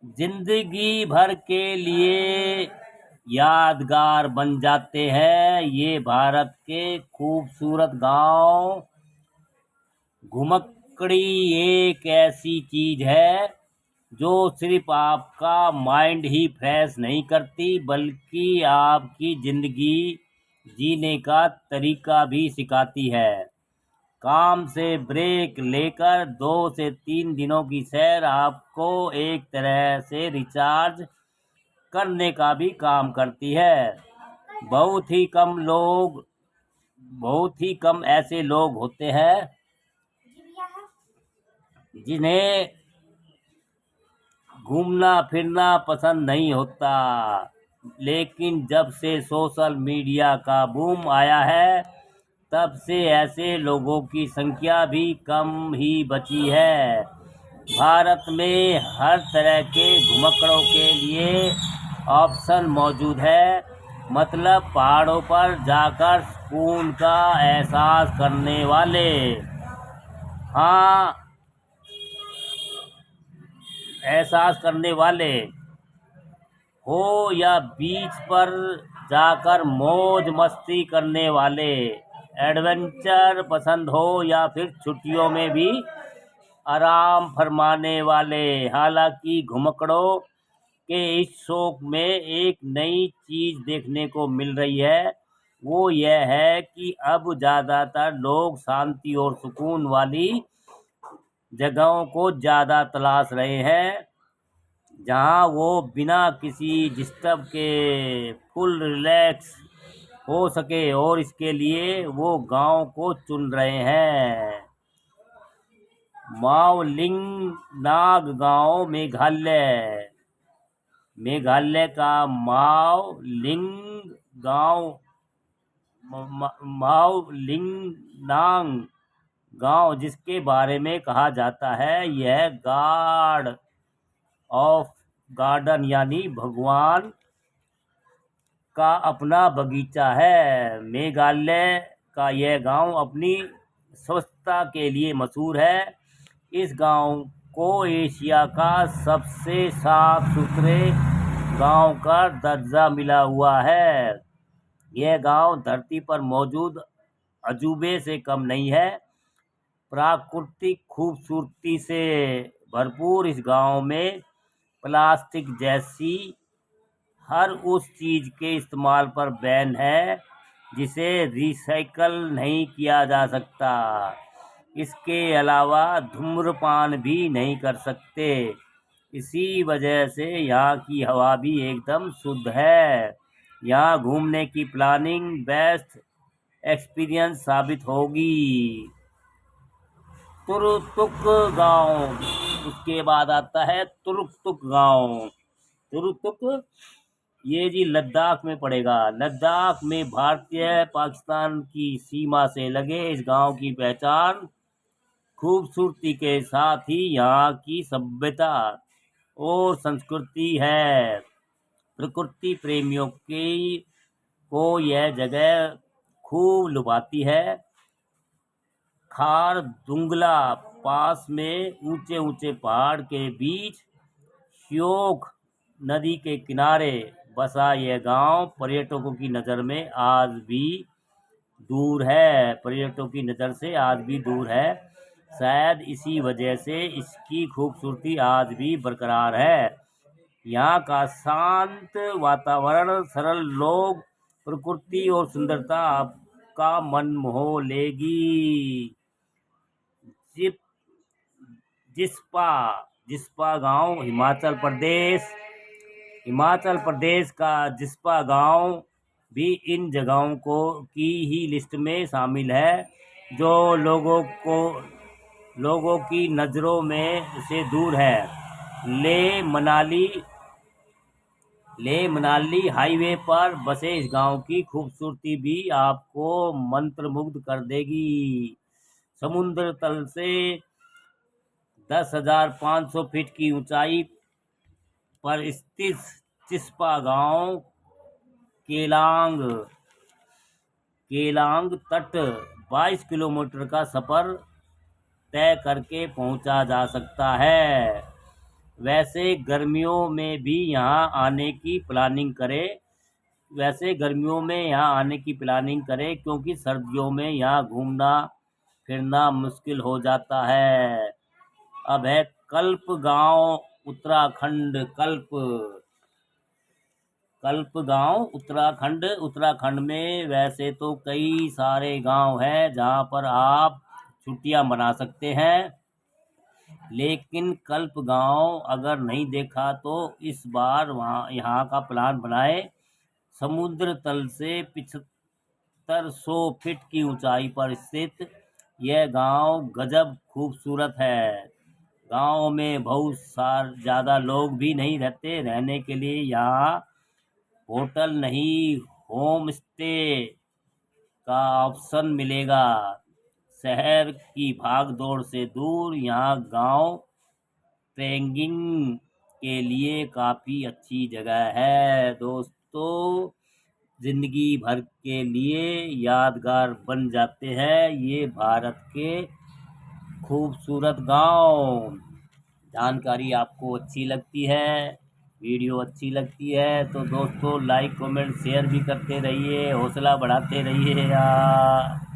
जिंदगी भर के लिए यादगार बन जाते हैं। ये भारत के खूबसूरत गांव। घुमक्कड़ी एक ऐसी चीज है जो सिर्फ आपका माइंड ही फ्रेश नहीं करती बल्कि आपकी जिंदगी जीने का तरीका भी सिखाती है। काम से ब्रेक लेकर 2 से 3 दिनों की सैर आपको एक तरह से रिचार्ज करने का भी काम करती है। बहुत ही कम लोग बहुत ही कम ऐसे लोग होते हैं जिन्हें घूमना फिरना पसंद नहीं होता, लेकिन जब से सोशल मीडिया का बूम आया है तब से ऐसे लोगों की संख्या भी कम ही बची है। भारत में हर तरह के घुमक्कड़ों के लिए ऑप्शन मौजूद है। मतलब पहाड़ों पर जाकर सुकून का एहसास करने वाले, हाँ, एहसास करने वाले हो या बीच पर जाकर मौज मस्ती करने वाले, एडवेंचर पसंद हो या फिर छुट्टियों में भी आराम फरमाने वाले। हालांकि घुमक्कड़ों के इस शौक में एक नई चीज देखने को मिल रही है। वो यह है कि अब ज्यादातर लोग शांति और सुकून वाली जगहों को ज्यादा तलाश रहे हैं, जहां वो बिना किसी डिस्टर्ब के फुल रिलैक्स हो सके, और इसके लिए वो गांव को चुन रहे हैं। मावलिंग नाग गांव, मेघालय। मेघालय का मावलिंग गांव, मावलिंगनांग गांव, जिसके बारे में कहा जाता है यह गॉड ऑफ गार्डन यानी भगवान का अपना बगीचा है। मेघालय का यह गांव अपनी स्वच्छता के लिए मशहूर है। इस गांव को एशिया का सबसे साफ सुथरे गांव का दर्जा मिला हुआ है। यह गांव धरती पर मौजूद अजूबे से कम नहीं है। प्राकृतिक खूबसूरती से भरपूर इस गांव में प्लास्टिक जैसी हर उस चीज के इस्तेमाल पर बैन है जिसे रिसाइकल नहीं किया जा सकता। इसके अलावा धूम्रपान भी नहीं कर सकते। इसी वजह से यहाँ की हवा भी एकदम शुद्ध है। यहाँ घूमने की प्लानिंग बेस्ट एक्सपीरियंस साबित होगी। तुरतुक गांव, उसके बाद आता है तुरतुक गांव। तुरतुक ये जी लद्दाख में पड़ेगा। लद्दाख में भारतीय पाकिस्तान की सीमा से लगे इस गांव की पहचान खूबसूरती के साथ ही यहाँ की सभ्यता और संस्कृति है। प्रकृति प्रेमियों की को यह जगह खूब लुभाती है। खार दुंगला पास में ऊंचे ऊंचे पहाड़ के बीच श्योक नदी के किनारे बसा यह गांव पर्यटकों की नज़र में आज भी दूर है। पर्यटकों की नज़र से आज भी दूर है। शायद इसी वजह से इसकी खूबसूरती आज भी बरकरार है। यहाँ का शांत वातावरण, सरल लोग, प्रकृति और सुंदरता आपका मन मोह लेगी। जिप जिस्पा जिस्पा गांव, हिमाचल प्रदेश का जिस्पा गांव भी इन जगहों को की ही लिस्ट में शामिल है जो लोगों की नज़रों में से दूर है। ले मनाली हाईवे पर बसे इस गांव की खूबसूरती भी आपको मंत्रमुग्ध कर देगी। समुद्र तल से 10,500 फीट की ऊंचाई पर स्थित चिस्पा गांव केलांग तट 22 किलोमीटर का सफर तय करके पहुंचा जा सकता है। वैसे गर्मियों में भी यहाँ आने की प्लानिंग करें क्योंकि सर्दियों में यहाँ घूमना फिरना मुश्किल हो जाता है। अब है कल्प गांव उत्तराखंड। कल्प गांव उत्तराखंड में वैसे तो कई सारे गांव हैं जहां पर आप छुट्टियां मना सकते हैं, लेकिन कल्प गांव अगर नहीं देखा तो इस बार यहाँ का प्लान बनाए। समुद्र तल से 7500 फीट की ऊंचाई पर स्थित यह गांव गजब खूबसूरत है। गांव में बहुत ज़्यादा लोग भी नहीं रहते। रहने के लिए यहाँ होटल नहीं, होम स्टे का ऑप्शन मिलेगा। शहर की भाग दौड़ से दूर यहाँ गांव ट्रेकिंग के लिए काफ़ी अच्छी जगह है। दोस्तों, जिंदगी भर के लिए यादगार बन जाते हैं ये भारत के खूबसूरत गांव। जानकारी आपको अच्छी लगती है, वीडियो अच्छी लगती है तो दोस्तों लाइक कमेंट शेयर भी करते रहिए, हौसला बढ़ाते रहिए यार।